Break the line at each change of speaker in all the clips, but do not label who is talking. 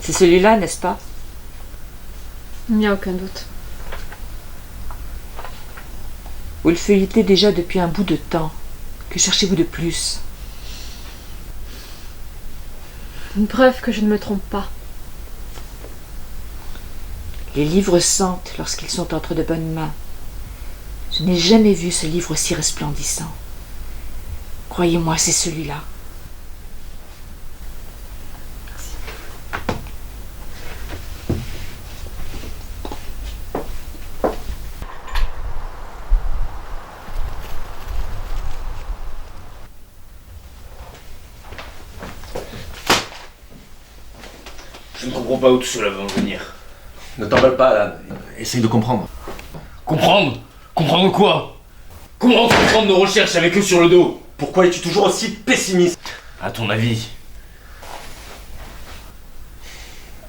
C'est celui-là, n'est-ce pas?
Il n'y a aucun doute.
Vous le feuilletez déjà depuis un bout de temps. Que cherchez-vous de plus?
Une preuve que je ne me trompe pas.
Les livres sentent lorsqu'ils sont entre de bonnes mains. Je n'ai jamais vu ce livre si resplendissant. Croyez-moi, c'est celui-là.
Je ne comprends pas où tout cela va en venir.
Ne t'emballe pas, Alan. Essaye de comprendre.
Comprendre? Comprendre quoi? Comment comprendre nos recherches avec eux sur le dos?
Pourquoi es-tu toujours aussi pessimiste?
À ton avis?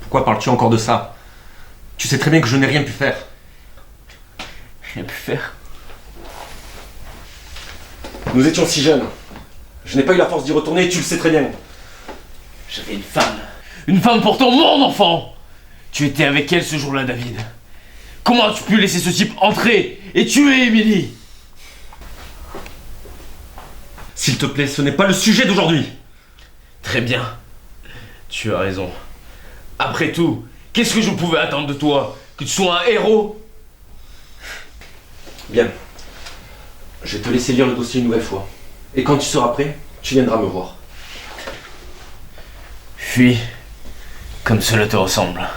Pourquoi parles-tu encore de ça? Tu sais très bien que je n'ai rien pu faire.
Rien pu faire?
Nous étions si jeunes. Je n'ai pas eu la force d'y retourner et tu le sais très bien.
J'avais une femme. Une femme pourtant mon enfant! Tu étais avec elle ce jour-là, David. Comment as-tu pu laisser ce type entrer et tuer Emily?
S'il te plaît, ce n'est pas le sujet d'aujourd'hui.
Très bien. Tu as raison. Après tout, qu'est-ce que je pouvais attendre de toi? Que tu sois un héros?
Bien. Je vais te laisser lire le dossier une nouvelle fois. Et quand tu seras prêt, tu viendras me voir.
Fuis, comme cela te ressemble.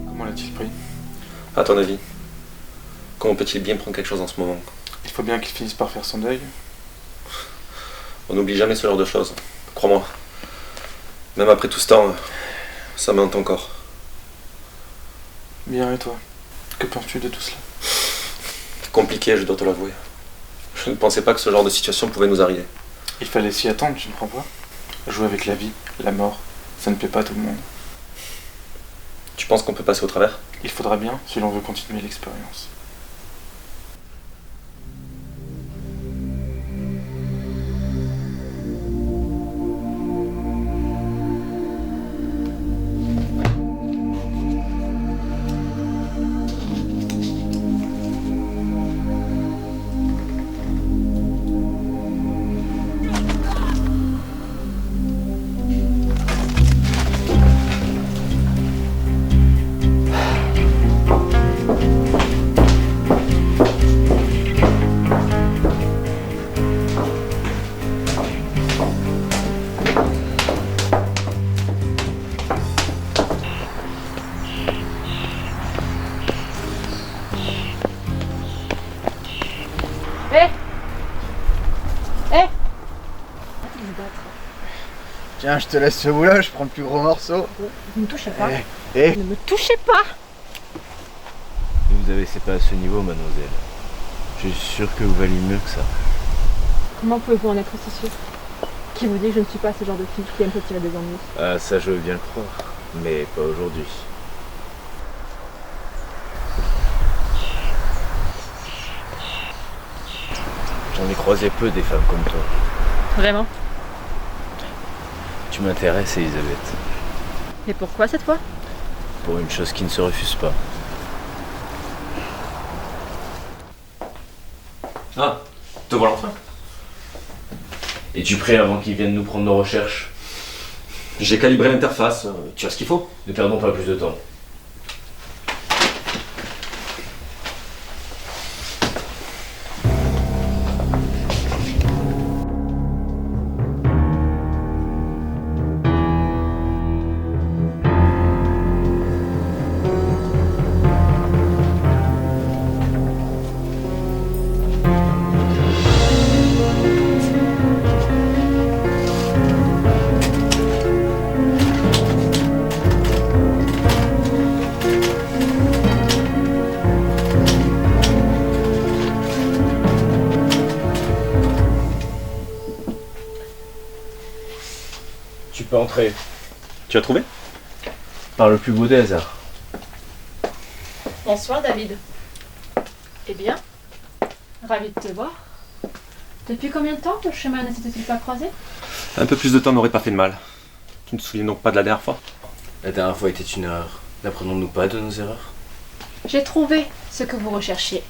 Comment l'a-t-il pris?
À ton avis, comment peut-il bien prendre quelque chose en ce moment?
Il faut bien qu'il finisse par faire son deuil.
On n'oublie jamais ce genre de choses. Crois-moi. Même après tout ce temps, ça me hante encore.
Bien, et toi? Que penses-tu de tout cela?
Compliqué, je dois te l'avouer. Je ne pensais pas que ce genre de situation pouvait nous arriver.
Il fallait s'y attendre, tu ne crois pas? Jouer avec la vie, la mort, ça ne plaît pas à tout le monde.
Tu penses qu'on peut passer au travers?
Il faudra bien, si l'on veut continuer l'expérience.
Tiens, je te laisse ce bout-là, je prends le plus gros morceau.
Ne me touchez pas.
Eh.
Ne me touchez pas.
Ne vous abaissez pas à ce niveau, mademoiselle. Je suis sûr que vous valez mieux que ça.
Comment pouvez-vous en être aussi sûr? Qui vous dit que je ne suis pas ce genre de fille qui aime se tirer des ennuis?
Ah, ça je veux bien le croire. Mais pas aujourd'hui. J'en ai croisé peu des femmes comme toi.
Vraiment?
Tu m'intéresses, Elisabeth.
Et pourquoi cette fois?
Pour une chose qui ne se refuse pas.
Ah, te voilà enfin.
Es-tu prêt avant qu'ils viennent nous prendre nos recherches?
J'ai calibré l'interface, tu as ce qu'il faut.
Ne perdons pas plus de temps.
Tu peux entrer.
Tu as trouvé?
Par le plus beau des hasards.
Bonsoir David. Eh bien, ravi de te voir. Depuis combien de temps le chemin ne s'était-il pas croisé?
Un peu plus de temps n'aurait pas fait de mal. Tu ne te souviens donc pas de la dernière fois?
La dernière fois était une erreur. N'apprenons-nous pas de nos erreurs?
J'ai trouvé ce que vous recherchiez.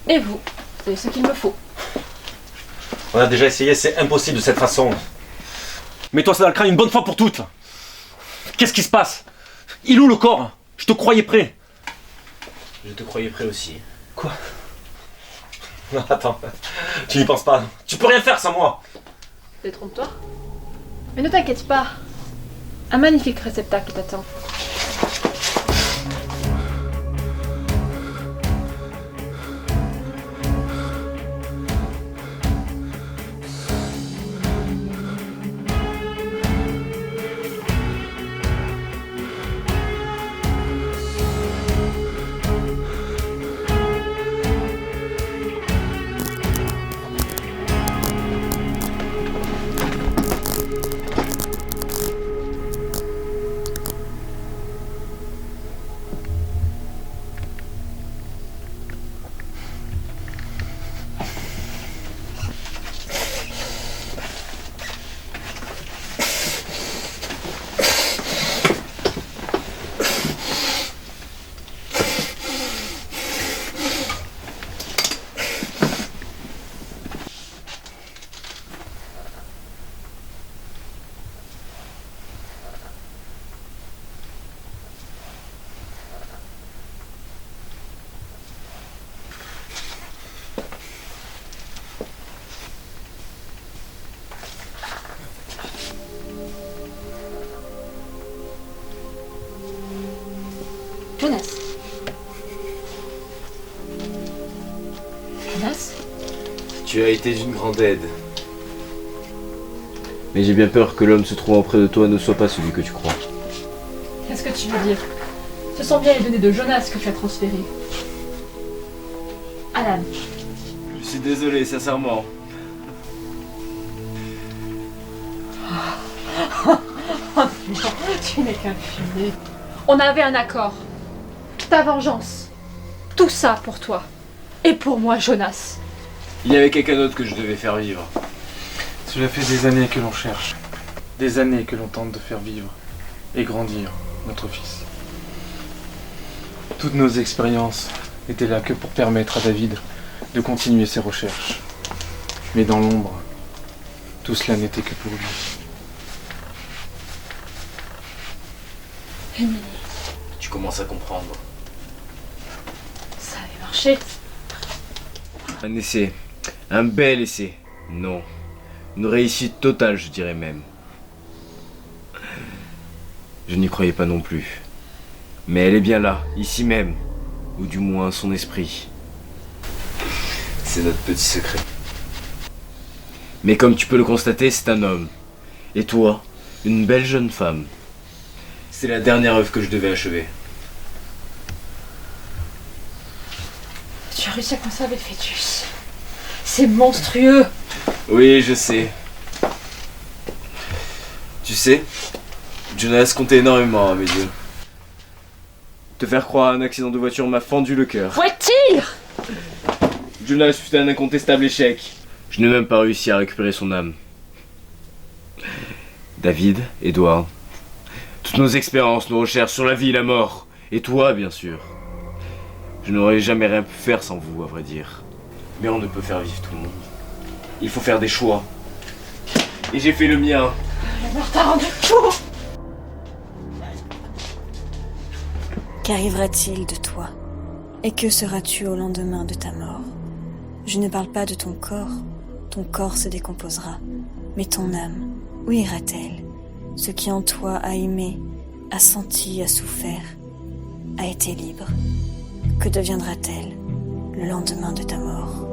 Et vous, c'est ce qu'il me faut.
On a déjà essayé, c'est impossible de cette façon. Mets-toi ça dans le crâne une bonne fois pour toutes. Qu'est-ce qui se passe? Il est où le corps? Je te croyais prêt.
Je te croyais prêt aussi.
Quoi? Non, attends, tu n'y penses pas. Tu peux rien faire sans moi.
Détrompe-toi. Mais ne t'inquiète pas. Un magnifique réceptacle t'attend. Jonas. Jonas?
Tu as été d'une grande aide. Mais j'ai bien peur que l'homme se trouvant près de toi ne soit pas celui que tu crois.
Qu'est-ce que tu veux dire? Ce sont bien les données de Jonas que tu as transférées. Alan.
Je suis désolé, sincèrement.
Oh non, tu n'es qu'un fumier. On avait un accord. Ta vengeance. Tout ça pour toi. Et pour moi, Jonas.
Il y avait quelqu'un d'autre que je devais faire vivre.
Cela fait des années que l'on cherche. Des années que l'on tente de faire vivre et grandir notre fils. Toutes nos expériences n'étaient là que pour permettre à David de continuer ses recherches. Mais dans l'ombre, tout cela n'était que pour lui.
Emily,
Tu commences à comprendre.
ça avait marché.
Un essai. Un bel essai. Non. Une réussite totale, je dirais même. Je n'y croyais pas non plus. Mais elle est bien là, ici même. Ou du moins son esprit. C'est notre petit secret. Mais comme tu peux le constater, c'est un homme. Et toi, une belle jeune femme. C'est la dernière œuvre que je devais achever.
Tu as réussi à conserver le fœtus. C'est monstrueux.
Oui, je sais. Tu sais, Jonas comptait énormément à mes yeux. Te faire croire à un accident de voiture m'a fendu le cœur.
Où est-il?
Jonas fut un incontestable échec. Je n'ai même pas réussi à récupérer son âme. David, Edward, toutes nos expériences, nos recherches sur la vie et la mort. Et toi, bien sûr. Je n'aurais jamais rien pu faire sans vous, à vrai dire. Mais on ne peut faire vivre tout le monde. Il faut faire des choix. Et j'ai fait le mien.
La mort t'a rendu fou.
Qu'arrivera-t-il de toi? Et que seras-tu au lendemain de ta mort? Je ne parle pas de ton corps se décomposera, mais ton âme, où ira-t-elle? Ce qui en toi a aimé, a senti, a souffert, a été libre. Que deviendra-t-elle le lendemain de ta mort?